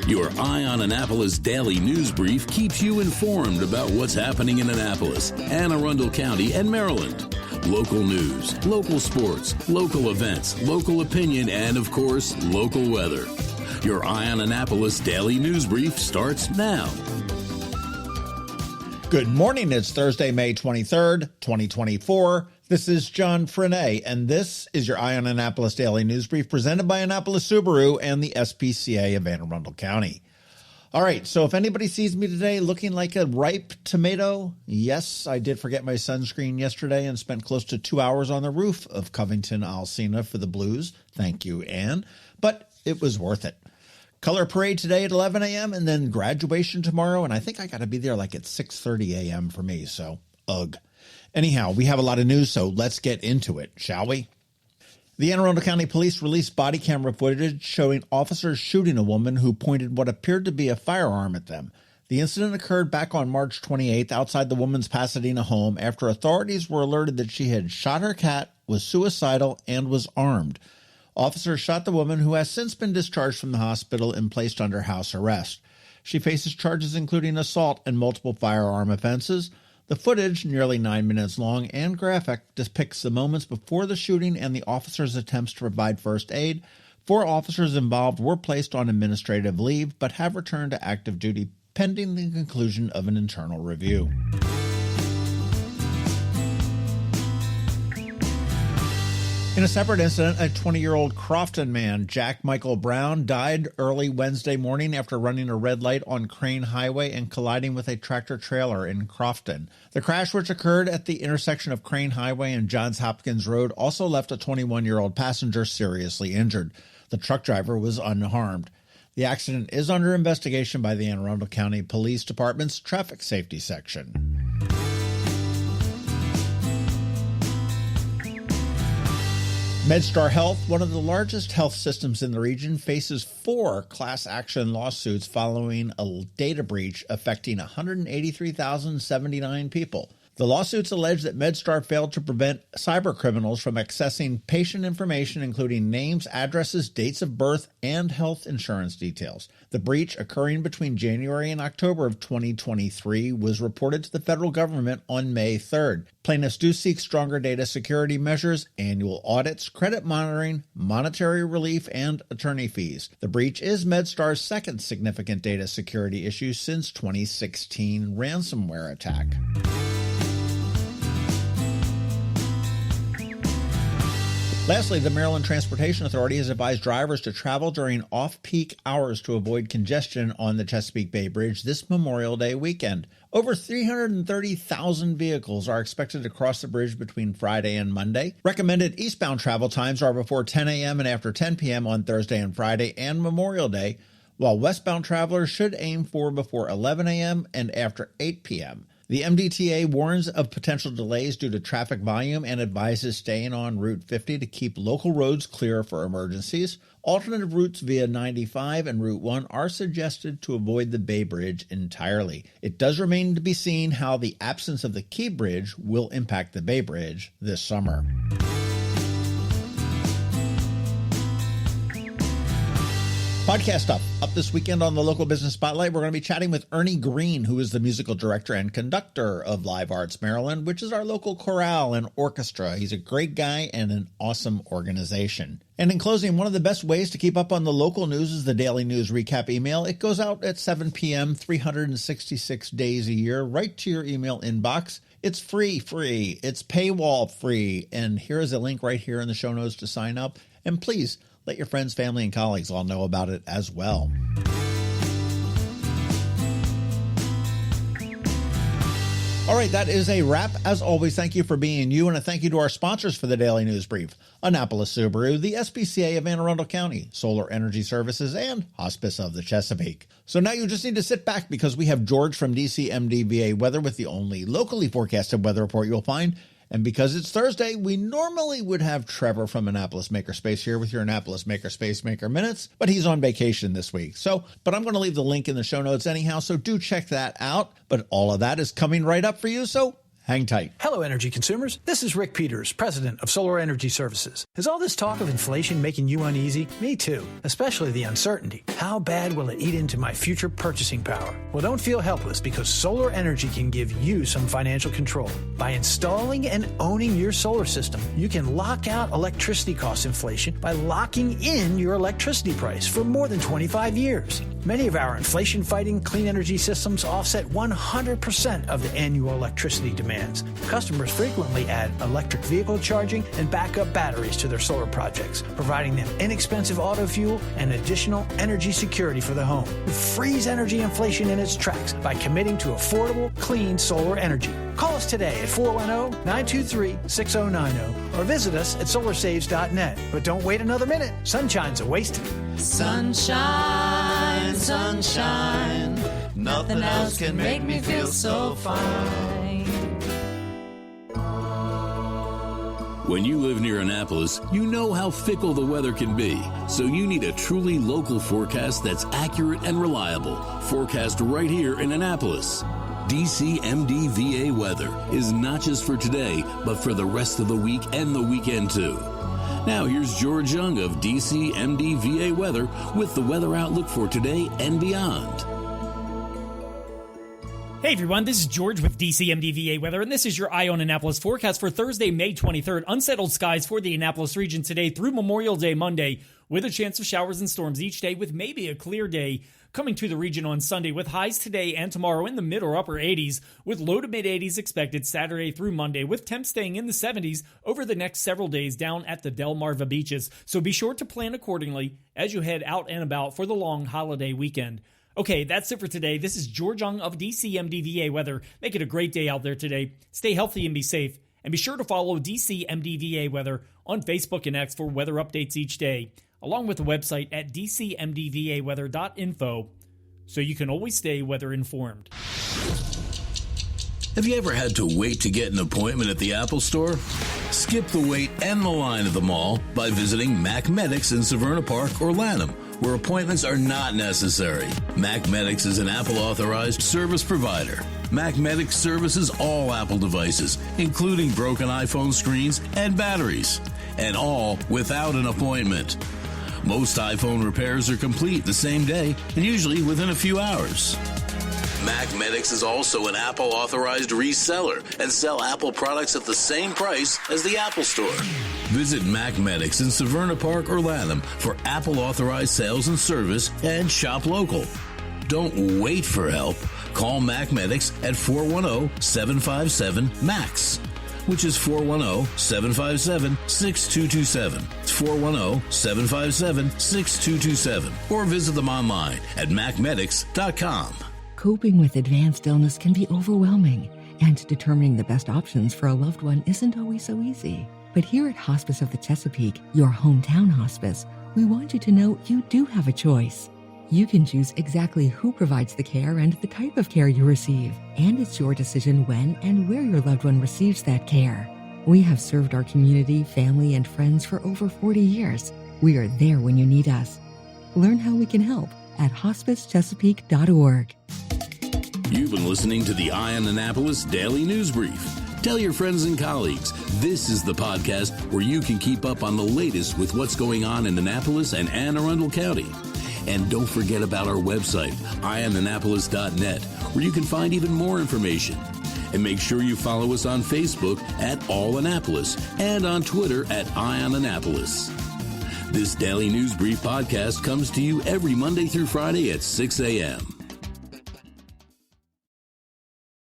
Your Eye on Annapolis daily news brief keeps you informed about what's happening in Annapolis, Anne Arundel County, and Maryland. Local news, local sports, local events, local opinion, and, of course, local weather. Your Eye on Annapolis daily news brief starts now. Good morning. It's Thursday, May 23rd, 2024. This is John Frenaye, and this is your Eye on Annapolis Daily News Brief presented by Annapolis Subaru and the SPCA of Anne Arundel County. All right, so if anybody sees me today looking like a ripe tomato, yes, I did forget my sunscreen yesterday and spent close to 2 hours on the roof of Covington Alsina for the Blues. Thank you, Anne. But it was worth it. Color parade today at 11 a.m. and then graduation tomorrow, and I think I got to be there like at 6:30 a.m. for me, so ugh. Anyhow, we have a lot of news, so let's get into it, shall we? The Anne Arundel County Police released body camera footage showing officers shooting a woman who pointed what appeared to be a firearm at them. The incident occurred back on March 28th outside the woman's Pasadena home after authorities were alerted that she had shot her cat, was suicidal, and was armed. Officers shot the woman, who has since been discharged from the hospital and placed under house arrest. She faces charges including assault and multiple firearm offenses. The footage, nearly 9 minutes long and graphic, depicts the moments before the shooting and the officers' attempts to provide first aid. 4 officers involved were placed on administrative leave but have returned to active duty pending the conclusion of an internal review. In a separate incident, a 20-year-old Crofton man, Jack Michael Brown, died early Wednesday morning after running a red light on Crane Highway and colliding with a tractor-trailer in Crofton. The crash, which occurred at the intersection of Crane Highway and Johns Hopkins Road, also left a 21-year-old passenger seriously injured. The truck driver was unharmed. The accident is under investigation by the Anne Arundel County Police Department's Traffic Safety Section. MedStar Health, one of the largest health systems in the region, faces 4 class action lawsuits following a data breach affecting 183,079 people. The lawsuits allege that MedStar failed to prevent cybercriminals from accessing patient information, including names, addresses, dates of birth, and health insurance details. The breach, occurring between January and October of 2023, was reported to the federal government on May 3rd. Plaintiffs do seek stronger data security measures, annual audits, credit monitoring, monetary relief, and attorney fees. The breach is MedStar's second significant data security issue since 2016 ransomware attack. Lastly, the Maryland Transportation Authority has advised drivers to travel during off-peak hours to avoid congestion on the Chesapeake Bay Bridge this Memorial Day weekend. Over 330,000 vehicles are expected to cross the bridge between Friday and Monday. Recommended eastbound travel times are before 10 a.m. and after 10 p.m. on Thursday and Friday and Memorial Day, while westbound travelers should aim for before 11 a.m. and after 8 p.m. The MDTA warns of potential delays due to traffic volume and advises staying on Route 50 to keep local roads clear for emergencies. Alternative routes via 95 and Route 1 are suggested to avoid the Bay Bridge entirely. It does remain to be seen how the absence of the Key Bridge will impact the Bay Bridge this summer. Podcast stuff. Up this weekend on the Local Business Spotlight, we're going to be chatting with Ernie Green, who is the musical director and conductor of Live Arts Maryland, which is our local chorale and orchestra. He's a great guy and an awesome organization. And in closing, one of the best ways to keep up on the local news is the Daily News Recap email. It goes out at 7 p.m. 366 days a year, right to your email inbox. It's free. It's paywall free. And here is a link right here in the show notes to sign up. And please, let your friends, family, and colleagues all know about it as well. All right, that is a wrap. As always, thank you for being you, and a thank you to our sponsors for the Daily News Brief: Annapolis Subaru, the SPCA of Anne Arundel County, Solar Energy Services, and Hospice of the Chesapeake. So now you just need to sit back because we have George from DC MDVA Weather with the only locally forecasted weather report you'll find. And because it's Thursday, we normally would have Trevor from Annapolis Makerspace here with your Annapolis Makerspace Maker Minutes, but he's on vacation this week. But I'm going to leave the link in the show notes anyhow, so do check that out. But all of that is coming right up for you, so Hang tight. Hello, energy consumers. This is Rick Peters, president of Solar Energy Services. Is all this talk of inflation making you uneasy? Me too, especially the uncertainty. How bad will it eat into my future purchasing power? Well, don't feel helpless because solar energy can give you some financial control. By installing and owning your solar system, you can lock out electricity cost inflation by locking in your electricity price for more than 25 years. Many of our inflation-fighting clean energy systems offset 100% of the annual electricity demands. Customers frequently add electric vehicle charging and backup batteries to their solar projects, providing them inexpensive auto fuel and additional energy security for the home. Freeze energy inflation in its tracks by committing to affordable, clean solar energy. Call us today at 410-923-6090 or visit us at solarsaves.net. But don't wait another minute. Sunshine's a wasted. Sunshine, sunshine, nothing else can make me feel so fine. When you live near Annapolis, you know how fickle the weather can be. So you need a truly local forecast that's accurate and reliable. Forecast right here in Annapolis. DCMDVA weather is not just for today, but for the rest of the week and the weekend too. Now here's George Young of DCMDVA weather with the weather outlook for today and beyond. Hey everyone, this is George with DCMDVA Weather, and this is your Eye on Annapolis forecast for Thursday, May 23rd. Unsettled skies for the Annapolis region today through Memorial Day Monday, with a chance of showers and storms each day, with maybe a clear day coming to the region on Sunday, with highs today and tomorrow in the mid or upper 80s, with low to mid 80s expected Saturday through Monday, with temps staying in the 70s over the next several days down at the Delmarva beaches. So be sure to plan accordingly as you head out and about for the long holiday weekend. Okay, that's it for today. This is George Young of DCMDVA Weather. Make it a great day out there today. Stay healthy and be safe. And be sure to follow DCMDVA Weather on Facebook and X for weather updates each day, along with the website at dcmdvaweather.info, so you can always stay weather informed. Have you ever had to wait to get an appointment at the Apple Store? Skip the wait and the line at the mall by visiting Mac Medics in Severna Park or Lanham, where appointments are not necessary. Mac Medics is an Apple-authorized service provider. Mac Medics services all Apple devices, including broken iPhone screens and batteries, and all without an appointment. Most iPhone repairs are complete the same day and usually within a few hours. Mac Medics is also an Apple-authorized reseller and sell Apple products at the same price as the Apple Store. Visit Mac Medics in Severna Park or Lanham for Apple-authorized sales and service and shop local. Don't wait for help. Call Mac Medics at 410-757-MAX, which is 410-757-6227. It's 410-757-6227. Or visit them online at macmedics.com. Coping with advanced illness can be overwhelming, and determining the best options for a loved one isn't always so easy. But here at Hospice of the Chesapeake, your hometown hospice, we want you to know you do have a choice. You can choose exactly who provides the care and the type of care you receive, and it's your decision when and where your loved one receives that care. We have served our community, family, and friends for over 40 years. We are there when you need us. Learn how we can help at hospicechesapeake.org. You've been listening to the Eye on Annapolis Daily News Brief. Tell your friends and colleagues, this is the podcast where you can keep up on the latest with what's going on in Annapolis and Anne Arundel County. And don't forget about our website, eyeonannapolis.net, where you can find even more information. And make sure you follow us on Facebook at All Annapolis and on Twitter at Eye on Annapolis. This Daily News Brief podcast comes to you every Monday through Friday at 6 a.m.